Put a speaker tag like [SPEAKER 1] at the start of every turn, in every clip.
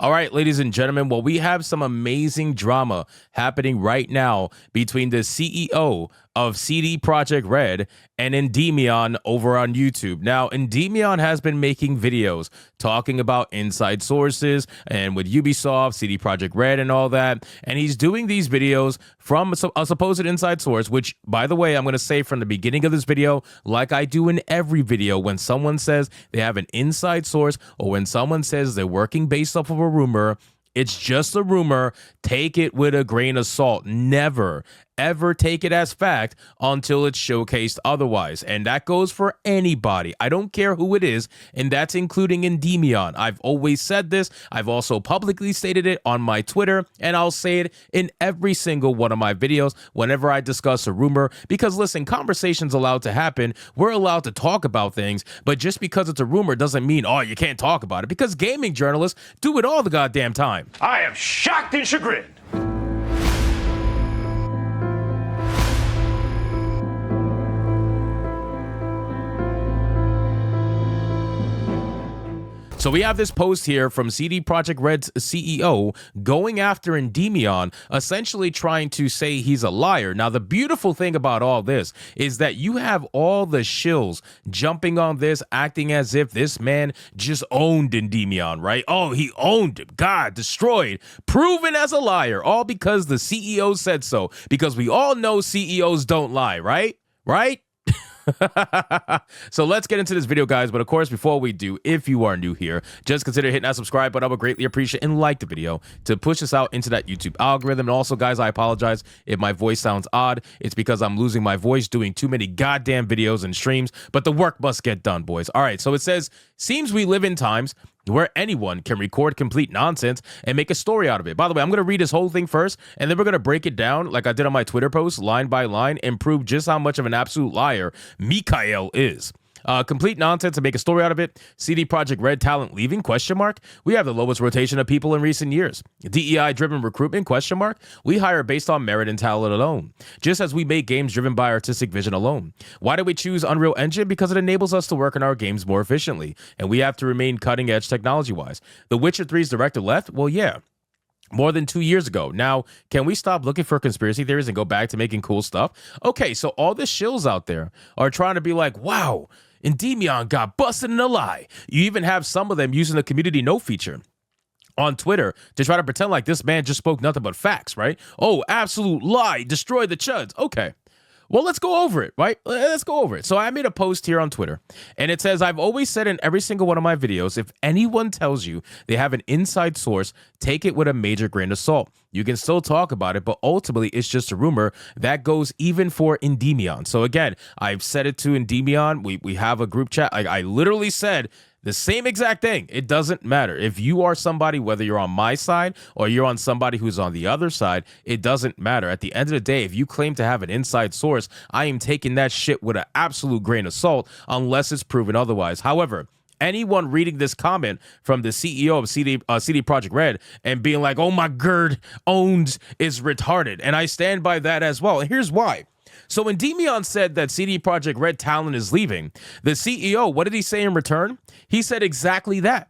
[SPEAKER 1] All right, ladies and gentlemen, well, we have some amazing drama happening right now between the CEO of CD Projekt Red and Endymion over on YouTube. Now, Endymion has been making videos talking about inside sources and with Ubisoft, CD Projekt Red and all that. And he's doing these videos from a supposed inside source, which, by the way, I'm going to say from the beginning of this video, like I do in every video, when someone says they have an inside source or when someone says they're working based off of a rumor, it's just a rumor. Take it with a grain of salt. Never, ever take it as fact until it's showcased otherwise. And that goes for anybody. I don't care who it is, and that's including Endymion. I've always said this. I've also publicly stated it on my Twitter, and I'll say it in every single one of my videos whenever I discuss a rumor. Because listen, conversation's allowed to happen. We're allowed to talk about things, but just because it's a rumor doesn't mean, oh, you can't talk about it. Because gaming journalists do it all the goddamn time.
[SPEAKER 2] I am shocked and chagrined.
[SPEAKER 1] So we have this post here from CD Projekt Red's CEO going after Endymion, essentially trying to say he's a liar. Now, the beautiful thing about all this is that you have all the shills jumping on this, acting as if this man just owned Endymion, right? Oh, he owned him. God, destroyed, proven as a liar, all because the CEO said so. Because we all know CEOs don't lie, right? Right? So let's get into this video, guys. But of course, before we do, if you are new here, just consider hitting that subscribe button. I would greatly appreciate and like the video to push us out into that YouTube algorithm. And also, guys, I apologize if my voice sounds odd. It's because I'm losing my voice doing too many goddamn videos and streams, but the work must get done, boys. All right, so it says, seems we live in times where anyone can record complete nonsense and make a story out of it. By the way, I'm going to read this whole thing first, and then we're going to break it down like I did on my Twitter post, line by line, and prove just how much of an absolute liar Mikhail is. Complete nonsense and make a story out of it. CD Projekt Red talent leaving, question mark. We have the lowest rotation of people in recent years. DEI driven recruitment, question mark. We hire based on merit and talent alone, just as we make games driven by artistic vision alone. Why do we choose Unreal Engine? Because it enables us to work on our games more efficiently, and we have to remain cutting edge technology wise. The Witcher 3's director left? Well, yeah, more than 2 years ago. Now, can we stop looking for conspiracy theories and go back to making cool stuff? Okay, so all the shills out there are trying to be like, wow, Endymion got busted in a lie. You even have some of them using the community note feature on Twitter to try to pretend like this man just spoke nothing but facts, right? Oh, absolute lie, destroy the chuds. Okay. Well, let's go over it, right? Let's go over it. So I made a post here on Twitter, and it says, I've always said in every single one of my videos, if anyone tells you they have an inside source, take it with a major grain of salt. You can still talk about it, but ultimately it's just a rumor. That goes even for Endymion. So again, I've said it to Endymion. We have a group chat. I literally said the same exact thing. It doesn't matter. If you are somebody, whether you're on my side or you're on somebody who's on the other side, it doesn't matter. At the end of the day, if you claim to have an inside source, I am taking that shit with an absolute grain of salt unless it's proven otherwise. However, anyone reading this comment from the CEO of CD Projekt Red and being like, oh my God, owned is retarded. And I stand by that as well. And here's why. So when Endymion said that CD Projekt Red talent is leaving, the CEO, what did he say in return? He said exactly that.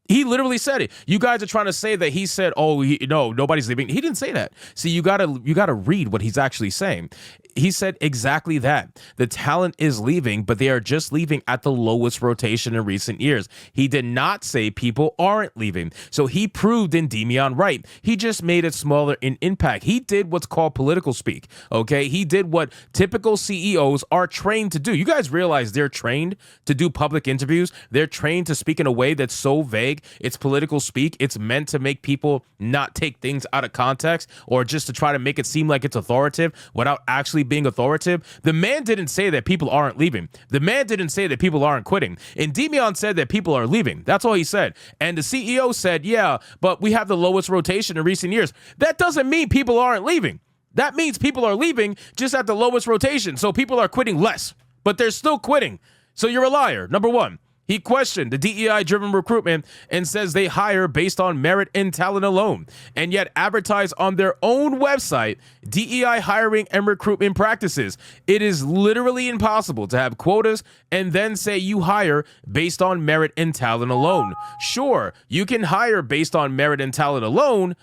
[SPEAKER 1] He literally said it. You guys are trying to say that he said, oh, no, nobody's leaving. He didn't say that. See, you gotta read what he's actually saying. He said exactly that. The talent is leaving, but they are just leaving at the lowest rotation in recent years. He did not say people aren't leaving. So he proved Endymion right. He just made it smaller in impact. He did what's called political speak, okay? He did what typical CEOs are trained to do. You guys realize they're trained to do public interviews. They're trained to speak in a way that's so vague. It's political speak. It's meant to make people not take things out of context or just to try to make it seem like it's authoritative without actually being authoritative. The man didn't say that people aren't leaving. The man didn't say that people aren't quitting. Endymion said that people are leaving. That's all he said. And the CEO said, yeah, but we have the lowest rotation in recent years. That doesn't mean people aren't leaving. That means people are leaving just at the lowest rotation. So people are quitting less, but they're still quitting. So you're a liar, number one. He questioned the DEI-driven recruitment and says they hire based on merit and talent alone, and yet advertise on their own website DEI hiring and recruitment practices. It is literally impossible to have quotas and then say you hire based on merit and talent alone. Sure, you can hire based on merit and talent alone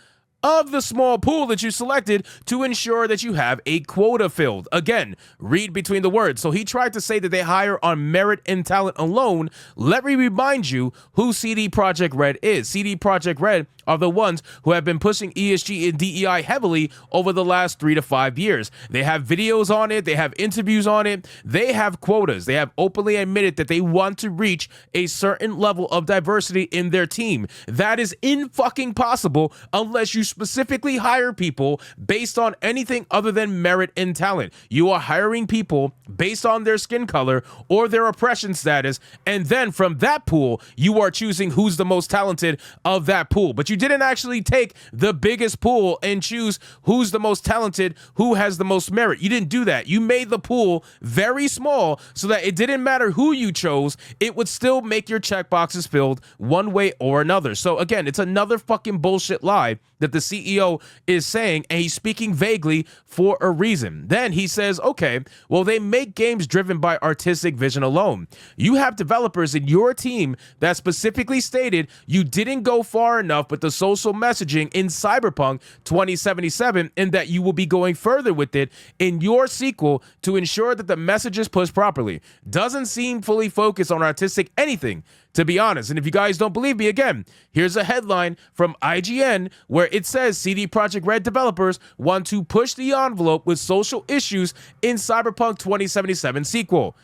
[SPEAKER 1] of the small pool that you selected to ensure that you have a quota filled. Again, read between the words. So he tried to say that they hire on merit and talent alone. Let me remind you who CD Projekt Red is. CD Projekt Red are the ones who have been pushing ESG and DEI heavily over the last 3 to 5 years. They have videos on it. They have interviews on it. They have quotas. They have openly admitted that they want to reach a certain level of diversity in their team. That is in-fucking possible unless you specifically hire people based on anything other than merit and talent. You are hiring people based on their skin color or their oppression status, and then from that pool, you are choosing who's the most talented of that pool. But you didn't actually take the biggest pool and choose who's the most talented, who has the most merit. You didn't do that. You made the pool very small so that it didn't matter who you chose, it would still make your checkboxes filled one way or another. So again, it's another fucking bullshit lie that the CEO is saying, and he's speaking vaguely for a reason. Then he says, okay, well, they make games driven by artistic vision alone. You have developers in your team that specifically stated you didn't go far enough with the social messaging in Cyberpunk 2077 and that you will be going further with it in your sequel to ensure that the message is pushed properly. Doesn't seem fully focused on artistic anything, to be honest. And if you guys don't believe me, again, here's a headline from IGN where it says CD Projekt Red developers want to push the envelope with social issues in Cyberpunk 2077 sequel.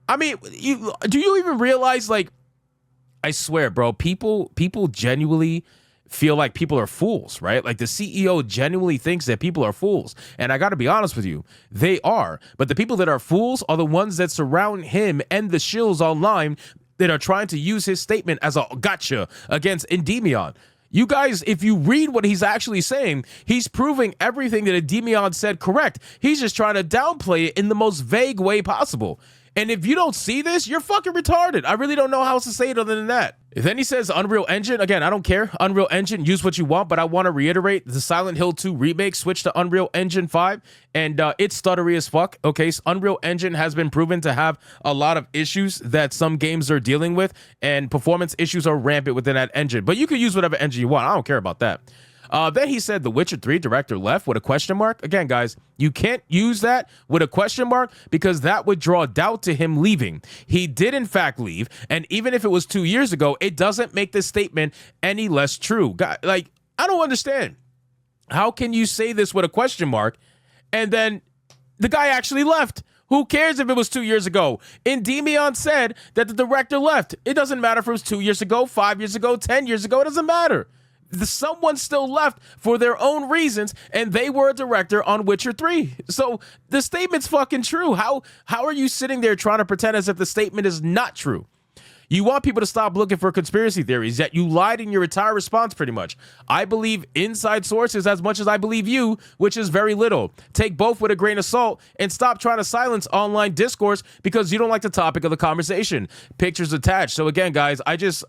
[SPEAKER 1] I mean, do you even realize, like, I swear, bro, people genuinely feel like people are fools, right? Like the CEO genuinely thinks that people are fools. And I got to be honest with you, they are. But the people that are fools are the ones that surround him and the shills online that are trying to use his statement as a gotcha against Endymion. You guys, if you read what he's actually saying, he's proving everything that Endymion said correct. He's just trying to downplay it in the most vague way possible. And if you don't see this, you're fucking retarded. I really don't know how else to say it other than that. Then he says Unreal Engine. Again, I don't care. Unreal Engine, use what you want, but I want to reiterate the Silent Hill 2 remake switched to Unreal Engine 5, and it's stuttery as fuck. Okay, so Unreal Engine has been proven to have a lot of issues that some games are dealing with, and performance issues are rampant within that engine. But you can use whatever engine you want. I don't care about that. Then he said The Witcher 3 director left with a question mark. Again, guys, you can't use that with a question mark because that would draw doubt to him leaving. He did, in fact, leave. And even if it was 2 years ago, it doesn't make this statement any less true. Like, I don't understand. How can you say this with a question mark and then the guy actually left? Who cares if it was 2 years ago? Endymion said that the director left. It doesn't matter if it was 2 years ago, 5 years ago, 10 years ago. It doesn't matter. Someone still left for their own reasons, and they were a director on Witcher 3. So the statement's fucking true. How are you sitting there trying to pretend as if the statement is not true? You want people to stop looking for conspiracy theories, yet you lied in your entire response pretty much. I believe inside sources as much as I believe you, which is very little. Take both with a grain of salt and stop trying to silence online discourse because you don't like the topic of the conversation. Pictures attached. So again, guys, I just,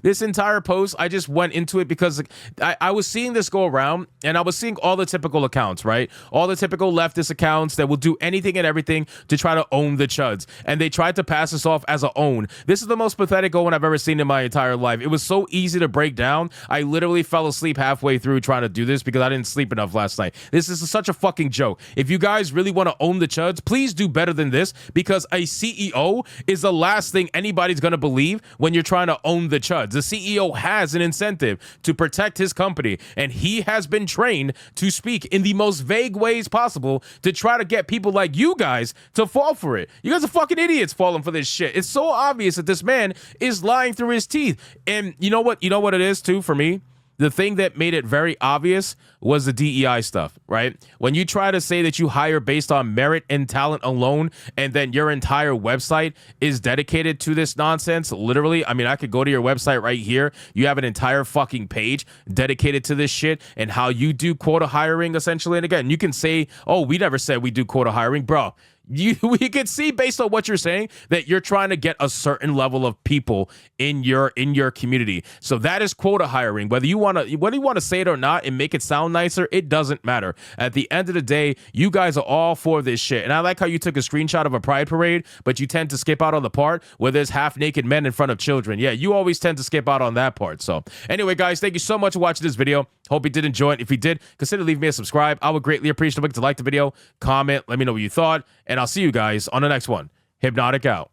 [SPEAKER 1] this entire post, I just went into it because I was seeing this go around and I was seeing all the typical accounts, right? All the typical leftist accounts that will do anything and everything to try to own the chuds. And they tried to pass this off as a own. This is the most pathetic own I've ever seen in my entire life. It was so easy to break down. I literally fell asleep halfway through trying to do this because I didn't sleep enough last night. This is such a fucking joke. If you guys really want to own the chuds, please do better than this because a CEO is the last thing anybody's going to believe when you're trying to own the chuds. The CEO has an incentive to protect his company, and he has been trained to speak in the most vague ways possible to try to get people like you guys to fall for it. You guys are fucking idiots falling for this shit. It's so obvious that this man is lying through his teeth. And you know what? You know what it is too for me? The thing that made it very obvious was the DEI stuff, right? When you try to say that you hire based on merit and talent alone, and then your entire website is dedicated to this nonsense, literally, I mean, I could go to your website right here. You have an entire fucking page dedicated to this shit and how you do quota hiring, essentially. And again, you can say, oh, we never said we do quota hiring. Bro, we could see based on what you're saying that you're trying to get a certain level of people in your community. So that is quota hiring. Whether you want to say it or not and make it sound nicer, it doesn't matter. At the end of the day, you guys are all for this shit. And I like how you took a screenshot of a pride parade, but you tend to skip out on the part where there's half naked men in front of children. Yeah, you always tend to skip out on that part. So anyway, guys, thank you so much for watching this video. Hope you did enjoy it. If you did, consider leaving me a subscribe. I would greatly appreciate it to like the video, comment, let me know what you thought, and I'll see you guys on the next one. Hypnotic out.